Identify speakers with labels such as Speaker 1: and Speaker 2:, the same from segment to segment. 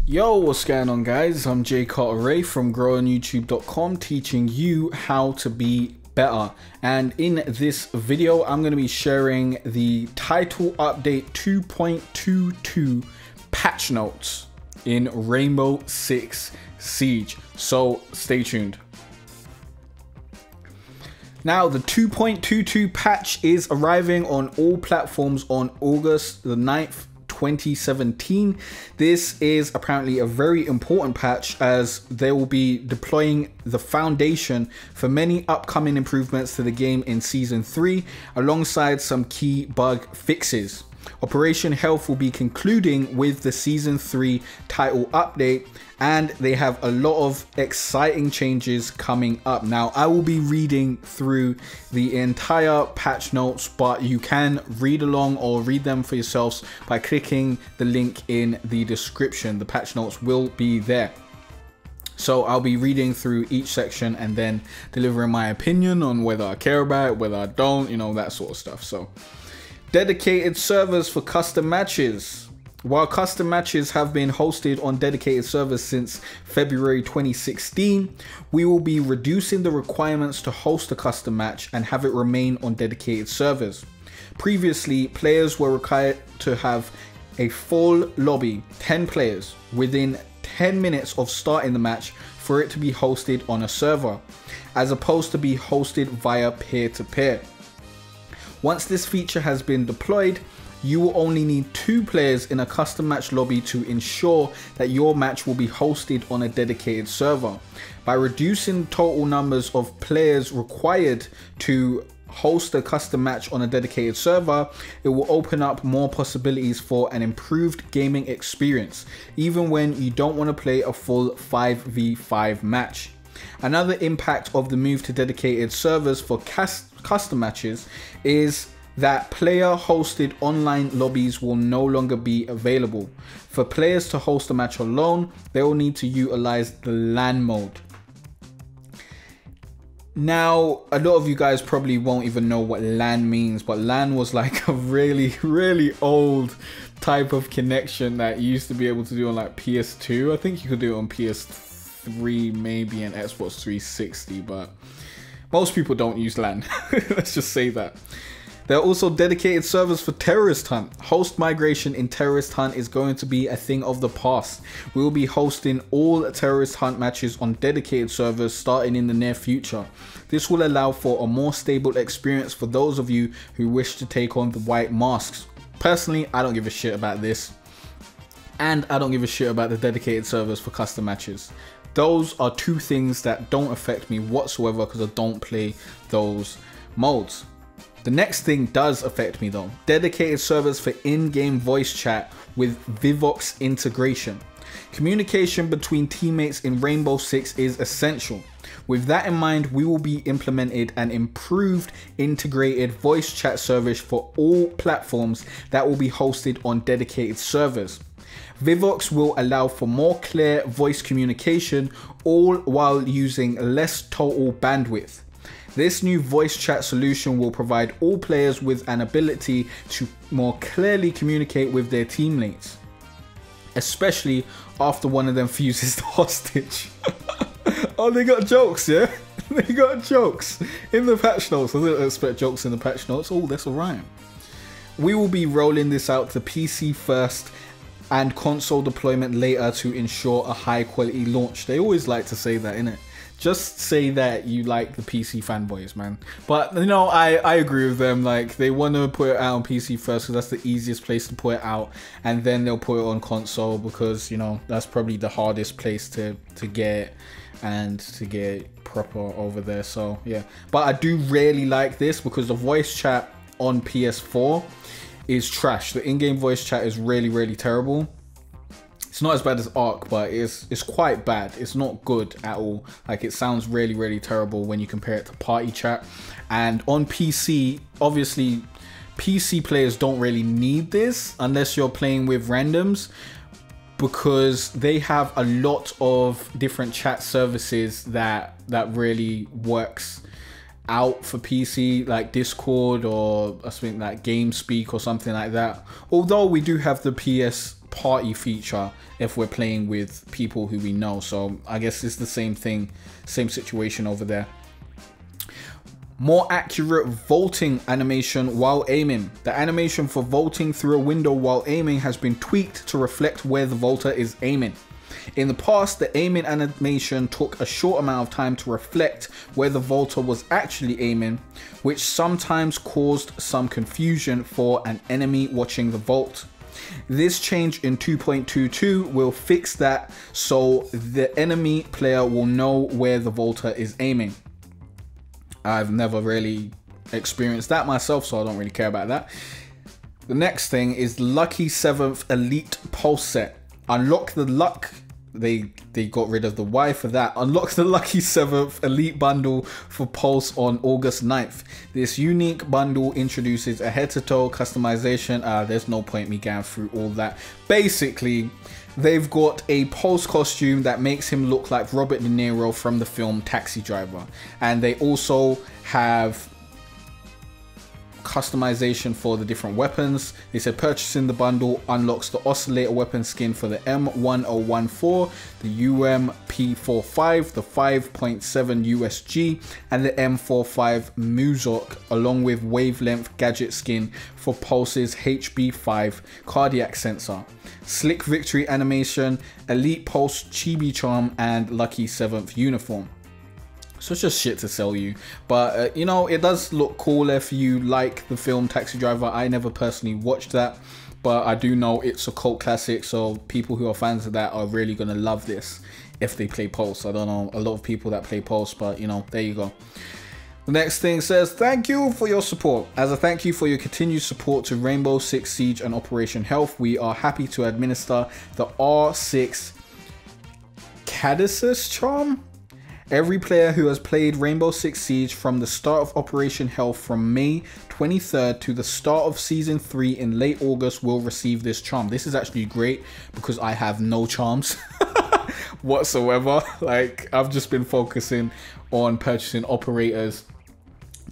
Speaker 1: Yo, what's going on, guys? I'm Jay Cartere from growonyoutube.com, teaching you how to be better. And in this video, I'm going to be sharing the title update 2.22 patch notes in Rainbow Six Siege. So stay tuned. Now, the 2.22 patch is arriving on all platforms on August the 9th, 2017. This is apparently a very important patch as they will be deploying the foundation for many upcoming improvements to the game in Season 3, alongside some key bug fixes. Operation Health will be concluding with the Season 3 title update, and they have a lot of exciting changes coming up. Now, I will be reading through the entire patch notes, but you can read along or read them for yourselves by clicking the link in the description. The patch notes will be there. So I'll be reading through each section and then delivering my opinion on whether I care about it, whether I don't, you know, that sort of stuff. So, dedicated servers for custom matches. While custom matches have been hosted on dedicated servers since February 2016, we will be reducing the requirements to host a custom match and have it remain on dedicated servers. Previously, players were required to have a full lobby, 10 players, within 10 minutes of starting the match for it to be hosted on a server, as opposed to be hosted via peer-to-peer. Once this feature has been deployed, you will only need 2 players in a custom match lobby to ensure that your match will be hosted on a dedicated server. By reducing total numbers of players required to host a custom match on a dedicated server, it will open up more possibilities for an improved gaming experience, even when you don't want to play a full 5v5 match. Another impact of the move to dedicated servers for custom matches is that player-hosted online lobbies will no longer be available. For players to host a match alone, they will need to utilize the LAN mode. Now, a lot of you guys probably won't even know what LAN means, but LAN was like a really old type of connection that you used to be able to do on like PS2. I think you could do it on PS3 maybe and Xbox 360, but most people don't use LAN. Let's just say that. There are also dedicated servers for Terrorist Hunt. Host migration in Terrorist Hunt is going to be a thing of the past. We will be hosting all Terrorist Hunt matches on dedicated servers starting in the near future. This will allow for a more stable experience for those of you who wish to take on the white masks. Personally, I don't give a shit about this. And I don't give a shit about the dedicated servers for custom matches. Those are 2 things that don't affect me whatsoever because I don't play those modes. The next thing does affect me though. Dedicated servers for in-game voice chat with Vivox integration. Communication between teammates in Rainbow Six is essential. With that in mind, we will be implemented an improved integrated voice chat service for all platforms that will be hosted on dedicated servers. Vivox will allow for more clear voice communication, all while using less total bandwidth. This new voice chat solution will provide all players with an ability to more clearly communicate with their teammates, especially after one of them fuses the hostage. Oh, they got jokes, yeah? They got jokes in the patch notes. I didn't expect jokes in the patch notes. Oh, that's alright. We will be rolling this out to PC first and console deployment later to ensure a high quality launch. They always like to say that, innit? Just say that you like the PC fanboys, man. But, you know, I agree with them. Like, they want to put it out on PC first because that's the easiest place to put it out. And then they'll put it on console because, you know, that's probably the hardest place to get and to get proper over there. So, yeah. But I do really like this because the voice chat on PS4 is trash. The in-game voice chat is really terrible. It's not as bad as Arc, but it's quite bad. It's not good at all. Like, it sounds really terrible when you compare it to party chat. And on PC, obviously, PC players don't really need this unless you're playing with randoms, because they have a lot of different chat services that really works out for PC, like Discord or I think like GameSpeak or something like that. Although we do have the PS party feature if we're playing with people who we know. So I guess it's the same thing, same situation over there. More accurate vaulting animation while aiming. The animation for vaulting through a window while aiming has been tweaked to reflect where the vaulter is aiming. In the past, the aiming animation took a short amount of time to reflect where the vaulter was actually aiming, which sometimes caused some confusion for an enemy watching the vault. This change in 2.22 will fix that, so the enemy player will know where the vaulter is aiming. I've never really experienced that myself, so I don't really care about that. The next thing is Lucky 7th Elite Pulse Set. Unlock the luck. They got rid of the Y for that. Unlock the Lucky 7th Elite Bundle for Pulse on August 9th. This unique bundle introduces a head-to-toe customization. There's no point me going through all that. Basically, they've got a Pulse costume that makes him look like Robert De Niro from the film Taxi Driver. And they also have customization for the different weapons. They said purchasing the bundle unlocks the oscillator weapon skin for the M1014, the UMP45, the 5.7 USG, and the M45 Muzok, along with wavelength gadget skin for Pulse's HB5 cardiac sensor, slick victory animation, elite Pulse Chibi Charm, and Lucky 7th uniform. So it's just shit to sell you, but you know, it does look cool if you like the film Taxi Driver. I never personally watched that, but I do know it's a cult classic, so people who are fans of that are really gonna love this if they play Pulse. I don't know a lot of people that play Pulse, but you know, there you go. The next thing says, thank you for your support. As a thank you for your continued support to Rainbow Six Siege and Operation Health, we are happy to administer the R6 Caduceus charm. Every player who has played Rainbow Six Siege from the start of Operation Health from May 23rd to the start of Season 3 in late August will receive this charm. This is actually great because I have no charms whatsoever. Like, I've just been focusing on purchasing operators,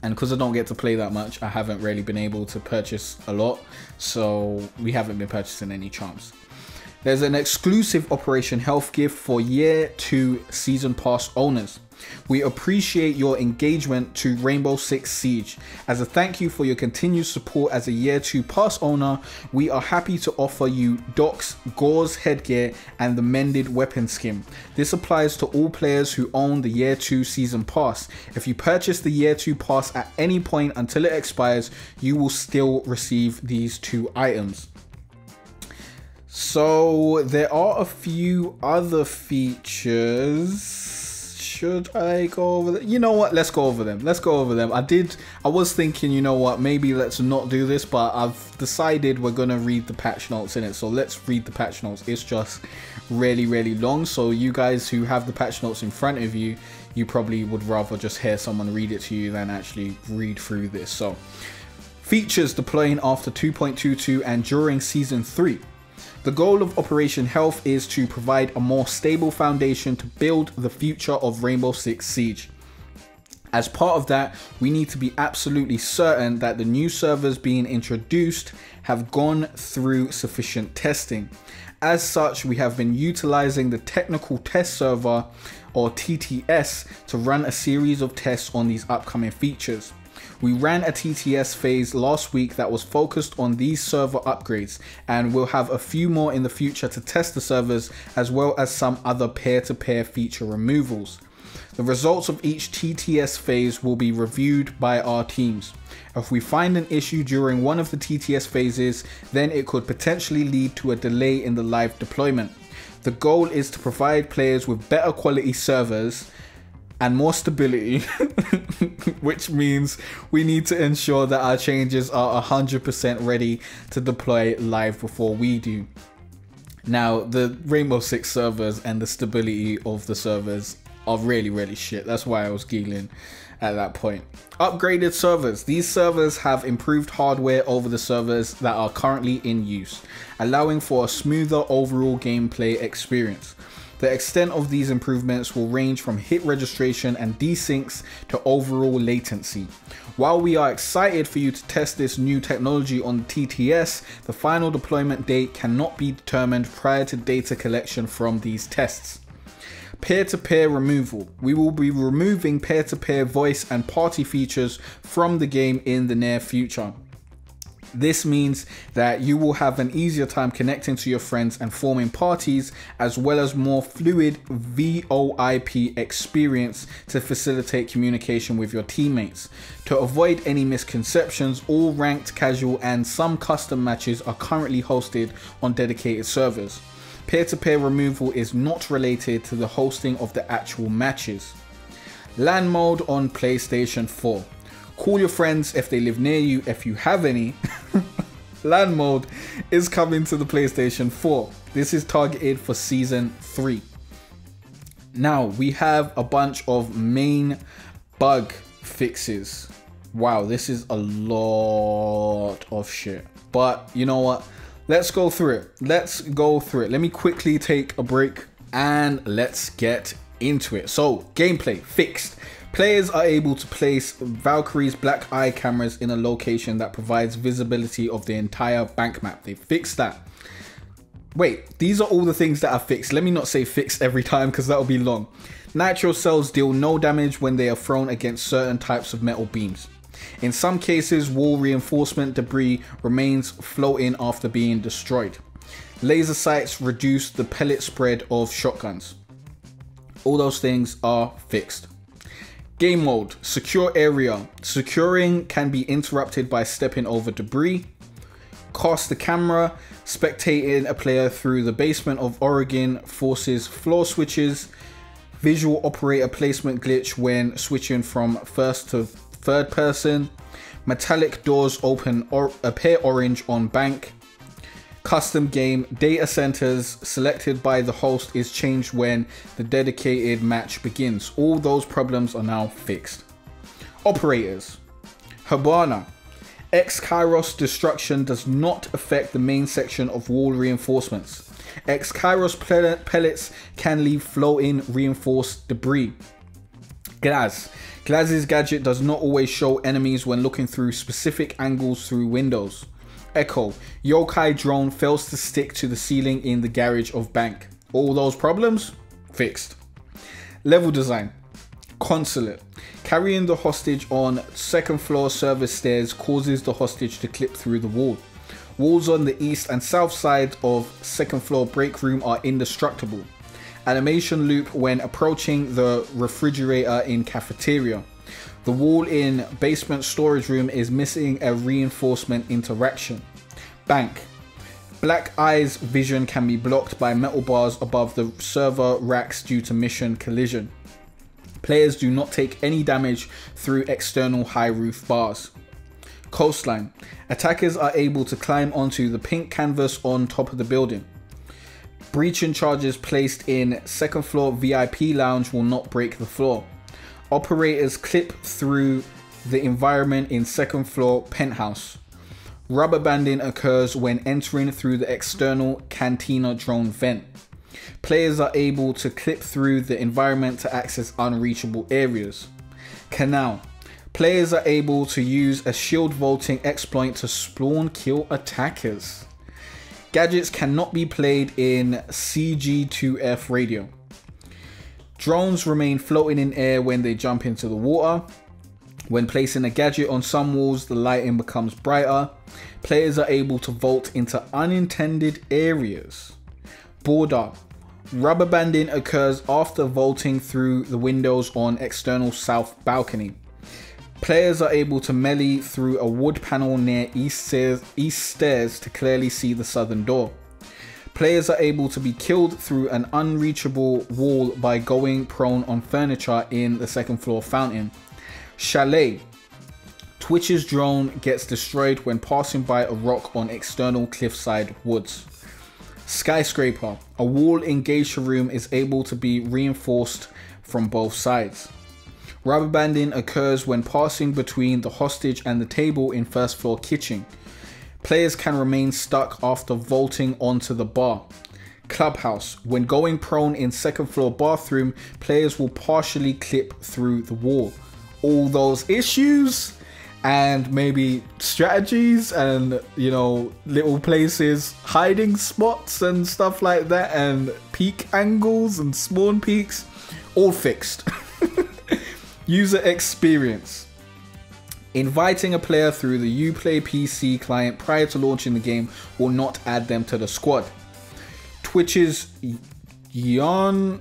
Speaker 1: and because I don't get to play that much, I haven't really been able to purchase a lot, so we haven't been purchasing any charms. There's an exclusive Operation Health gift for Year 2 Season Pass owners. We appreciate your engagement to Rainbow Six Siege. As a thank you for your continued support as a Year 2 Pass owner, we are happy to offer you Doc's Gauze headgear and the Mended Weapon Skin. This applies to all players who own the Year 2 Season Pass. If you purchase the Year 2 Pass at any point until it expires, you will still receive these two items. So there are a few other features. Should I go over them? You know what? Let's go over them. Let's go over them. I was thinking, you know what? Maybe let's not do this, but I've decided we're going to read the patch notes in it. So let's read the patch notes. It's just really, really long. So you guys who have the patch notes in front of you, you probably would rather just hear someone read it to you than actually read through this. So features deploying after 2.22 and during Season 3. The goal of Operation Health is to provide a more stable foundation to build the future of Rainbow Six Siege. As part of that, we need to be absolutely certain that the new servers being introduced have gone through sufficient testing. As such, we have been utilizing the Technical Test Server, or TTS, to run a series of tests on these upcoming features. We ran a TTS phase last week that was focused on these server upgrades, and we'll have a few more in the future to test the servers, as well as some other peer-to-peer feature removals. The results of each TTS phase will be reviewed by our teams. If we find an issue during one of the TTS phases, then it could potentially lead to a delay in the live deployment. The goal is to provide players with better quality servers and more stability, which means we need to ensure that our changes are 100% ready to deploy live before we do. Now, the Rainbow Six servers and the stability of the servers are really, really shit. That's why I was giggling at that point. Upgraded servers. These servers have improved hardware over the servers that are currently in use, allowing for a smoother overall gameplay experience. The extent of these improvements will range from hit registration and desyncs to overall latency. While we are excited for you to test this new technology on TTS, the final deployment date cannot be determined prior to data collection from these tests. Peer-to-peer removal. We will be removing peer-to-peer voice and party features from the game in the near future. This means that you will have an easier time connecting to your friends and forming parties, as well as more fluid VoIP experience to facilitate communication with your teammates. To avoid any misconceptions, all ranked, casual, and some custom matches are currently hosted on dedicated servers. Peer-to-peer removal is not related to the hosting of the actual matches. LAN mode on PlayStation 4. Call your friends if they live near you, if you have any. LAN mode is coming to the PlayStation 4. This is targeted for Season 3. Now, we have a bunch of main bug fixes. Wow, this is a lot of shit. But you know what? Let's go through it. Let me quickly take a break and let's get into it. So, gameplay fixed. Players are able to place Valkyrie's black eye cameras in a location that provides visibility of the entire bank map. They fixed that. Wait, these are all the things that are fixed. Let me not say fixed every time because that'll be long. Nitro cells deal no damage when they are thrown against certain types of metal beams. In some cases, wall reinforcement debris remains floating after being destroyed. Laser sights reduce the pellet spread of shotguns. All those things are fixed. Game mode, secure area. Securing can be interrupted by stepping over debris. Cast the camera, spectating a player through the basement of Oregon forces floor switches. Visual operator placement glitch when switching from first to third person. Metallic doors open or appear orange on bank. Custom game data centers selected by the host is changed when the dedicated match begins. All those problems are now fixed. Operators. Habana. X-Kairos destruction does not affect the main section of wall reinforcements. X-Kairos pellets can leave floating reinforced debris. Glaz. Glaz's gadget does not always show enemies when looking through specific angles through windows. Echo. Yokai drone fails to stick to the ceiling in the garage of bank. All those problems fixed. Level design. Consulate. Carrying the hostage on second floor service stairs causes the hostage to clip through the wall. Walls on the east and south side of second floor break room are indestructible. Animation loop when approaching the refrigerator in cafeteria. The wall in basement storage room is missing a reinforcement interaction. Bank. Black Eye's vision can be blocked by metal bars above the server racks due to mission collision. Players do not take any damage through external high roof bars. Coastline. Attackers are able to climb onto the pink canvas on top of the building. Breaching charges placed in second floor VIP lounge will not break the floor. Operators clip through the environment in second floor penthouse. Rubber banding occurs when entering through the external cantina drone vent. Players are able to clip through the environment to access unreachable areas. Canal. Players are able to use a shield vaulting exploit to spawn kill attackers. Gadgets cannot be played in CG2F radio. Drones remain floating in air when they jump into the water. When placing a gadget on some walls, the lighting becomes brighter. Players are able to vault into unintended areas. Border. Rubber banding occurs after vaulting through the windows on external south balcony. Players are able to melee through a wood panel near east stairs to clearly see the southern door. Players are able to be killed through an unreachable wall by going prone on furniture in the second floor fountain. Chalet. Twitch's drone gets destroyed when passing by a rock on external cliffside woods. Skyscraper. A wall in geisha room is able to be reinforced from both sides. Rubber banding occurs when passing between the hostage and the table in first floor kitchen. Players can remain stuck after vaulting onto the bar. Clubhouse. When going prone in second floor bathroom, players will partially clip through the wall. All those issues and maybe strategies and, you know, little places, hiding spots and stuff like that, and peak angles and spawn peaks, all fixed. User experience. Inviting a player through the Uplay PC client prior to launching the game will not add them to the squad. Twitch's Gene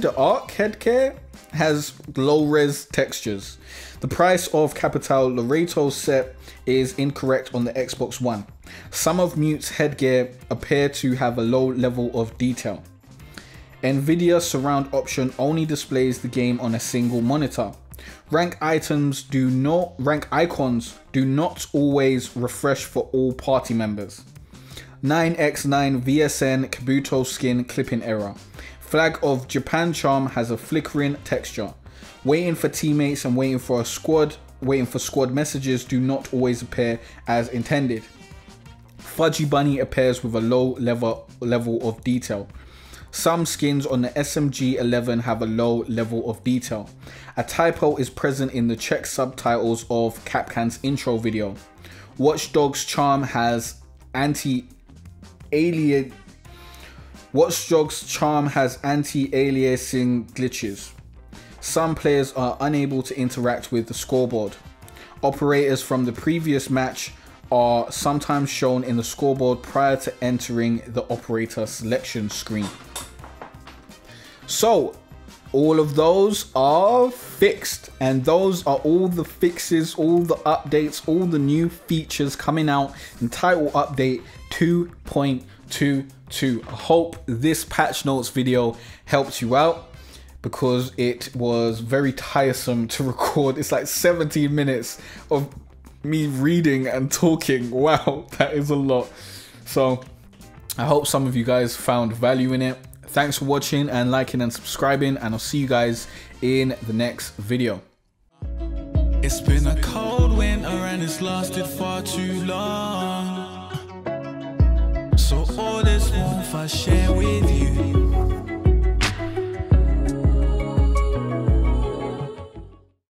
Speaker 1: the Arc headgear has low-res textures. The price of Capital Loreto set is incorrect on the Xbox One. Some of Mute's headgear appear to have a low level of detail. Nvidia surround option only displays the game on a single monitor. Rank icons do not always refresh for all party members. 9x9 VSN Kabuto skin clipping error. Flag of Japan charm has a flickering texture. Waiting for teammates and waiting for squad messages do not always appear as intended. Fudgy Bunny appears with a low level of detail. Some skins on the SMG11 have a low level of detail. A typo is present in the Czech subtitles of Capcan's intro video. Watch Dogs charm has anti-aliasing glitches. Some players are unable to interact with the scoreboard. Operators from the previous match are sometimes shown in the scoreboard prior to entering the operator selection screen. So all of those are fixed, and those are all the fixes, all the updates, all the new features coming out in Title Update 2.22. I hope this patch notes video helped you out, because it was very tiresome to record. It's like 17 minutes of me reading and talking. Wow, that is a lot. So I hope some of you guys found value in it. Thanks for watching and liking and subscribing, and I'll see you guys in the next video.
Speaker 2: It's been a cold winter and it's lasted far too long, so all this warmth I share